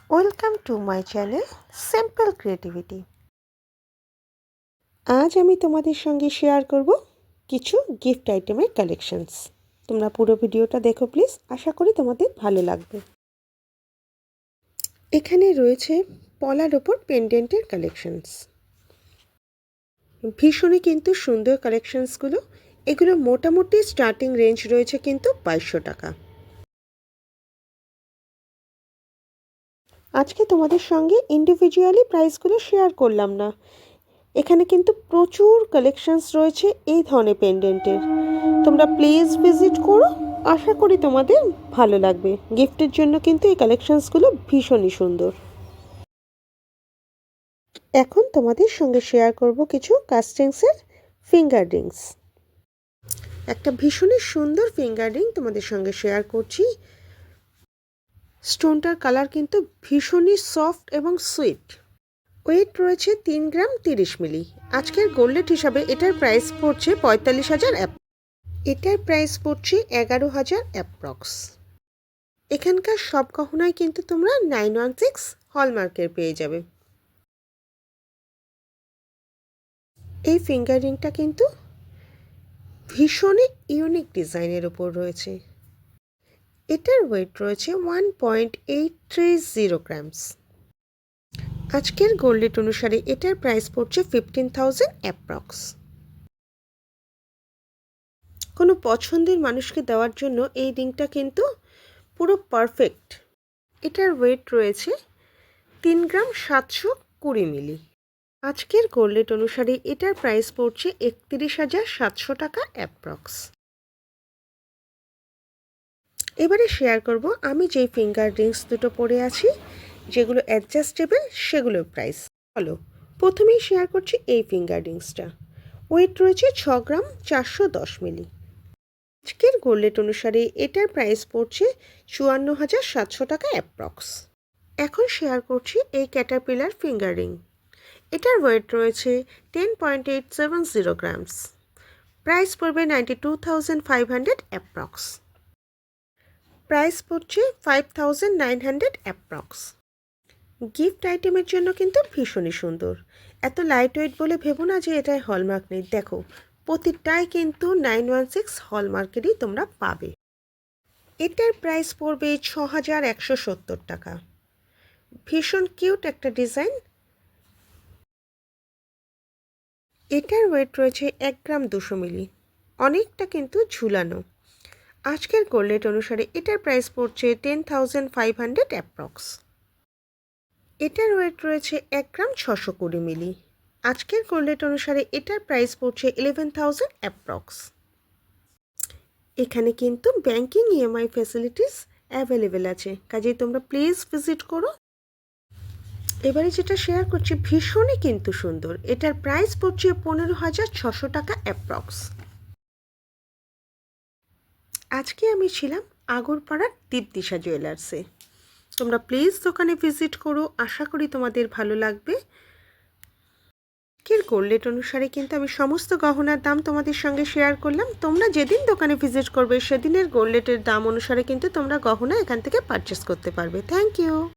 Welcome to my channel simple creativity. আজ আমি তোমাদের সঙ্গে শেয়ার করব কিছু গিফট আইটেমের কালেকশনস। তোমরা পুরো ভিডিওটা দেখো প্লিজ, আশা করি তোমাদের ভালো লাগবে। এখানে রয়েছে পলার ওপর পেন্ডেন্টের কালেকশনস। ভীষণই কিন্তু সুন্দর কালেকশনসগুলো। এগুলো মোটামুটি স্টার্টিং রেঞ্জ রয়েছে কিন্তু 2200 টাকা। আজকে তোমাদের সঙ্গে ইন্ডিভিজুয়ালি প্রাইসগুলো শেয়ার করলাম না। এখানে কিন্তু প্রচুর কালেকশনস রয়েছে এই ধরনের পেন্ডেন্টের। তোমরা প্লিজ ভিজিট করো, আশা করি তোমাদের ভালো লাগবে। গিফটের জন্য কিন্তু এই কালেকশনসগুলো ভীষণই সুন্দর। এখন তোমাদের সঙ্গে শেয়ার করব কিছু কাস্টিংসের ফিঙ্গার রিংস। একটা ভীষণই সুন্দর ফিঙ্গার রিং তোমাদের সঙ্গে শেয়ার করছি। স্টোনটার কালার কিন্তু ভীষণই সফট এবং সুইট। ওয়েট রয়েছে 3 গ্রাম 30 মিলি। আজকের গোল্ড রেট হিসাবে এটার প্রাইস পড়ছে 45,000 এটার প্রাইস পড়ছে 11,000 অ্যাপ্রক্স। এখানকার সব গহনাই কিন্তু তোমরা 916 হলমার্কের পেয়ে যাবে। এই ফিঙ্গার রিংটা কিন্তু ভীষণই ইউনিক ডিজাইনের উপর রয়েছে। এটার ওয়েট রয়েছে 1.830 গ্রামস। আজকের গোল্ড রেট অনুসারে এটার প্রাইস পড়ছে 15,000 অ্যাপ্রক্স। কোনো পছন্দের মানুষকে দেওয়ার জন্য এই রিংটা কিন্তু পুরো পারফেক্ট। এটার ওয়েট রয়েছে 3 গ্রাম 720 মিলি। আজকের গোল্ড রেট অনুসারে এটার প্রাইস পড়ছে 31,700 টাকা অ্যাপ্রক্স। এবারে শেয়ার করব আমি যেই ফিঙ্গার রিংস দুটো পরে আছি, যেগুলো অ্যাডজাস্টেবল, সেগুলোর প্রাইস। চলো প্রথমেই শেয়ার করছি এই ফিঙ্গার রিংসটা। ওয়েট রয়েছে 6 গ্রাম 410 মিলি। আজকের গোল্ড রেট অনুসারে এটার প্রাইস পড়ছে 54,700 টাকা অ্যাপ্রক্স। এখন শেয়ার করছি এই ক্যাটারপিলার ফিঙ্গার রিং। এটার ওয়েট রয়েছে 10.870 গ্রামস। প্রাইস পড়বে 92,500 অ্যাপ্রক্স। প্রাইস পড়ছে 5,900 অ্যাপ্রক্স। গিফট আইটেমের জন্য কিন্তু ভীষণই সুন্দর। এত লাইট ওয়েট বলে ভেবো না যে এটায় হলমার্ক নেই। দেখো প্রতিটাই কিন্তু 916 হলমার্কেরই তোমরা পাবে। এটার প্রাইস পড়বে 6,170 টাকা। ভীষণ কিউট একটা ডিজাইন। এটার ওয়েট রয়েছে 1 গ্রাম 200 মিলি। অনেকটা কিন্তু ঝুলানো। আজকের গোল্ড রেট অনুসারে এটার প্রাইস পড়ছে 10,500 অ্যাপ্রক্স। এটার ওয়েট রয়েছে 1 গ্রাম 620 মিলি। আজকের গোল্ড রেট অনুসারে এটার প্রাইস পড়ছে 11,000 অ্যাপ্রক্স। এখানে কিন্তু ব্যাংকিং ইএমআই ফ্যাসিলিটিস অ্যাভেলেবেল আছে, কাজেই তোমরা প্লিজ ভিজিট করো। এবারে যেটা শেয়ার করছি ভীষণই কিন্তু সুন্দর। এটার প্রাইস পড়ছে 15,600 টাকা অ্যাপ্রক্স। আজকে আমি ছিলাম আগরপাড়ার দীপদিশা জুয়েলার্সে। তোমরা প্লিজ দোকানে ভিজিট করো, আশা করি তোমাদের ভালো লাগবে। আজকের গোল্ড রেট অনুসারে কিন্তু আমি সমস্ত গহনার দাম তোমাদের সঙ্গে শেয়ার করলাম। তোমরা যেদিন দোকানে ভিজিট করবে সেদিনের গোল্ড রেটের দাম অনুসারে কিন্তু তোমরা গহনা এখান থেকে পারচেস করতে পারবে। Thank you.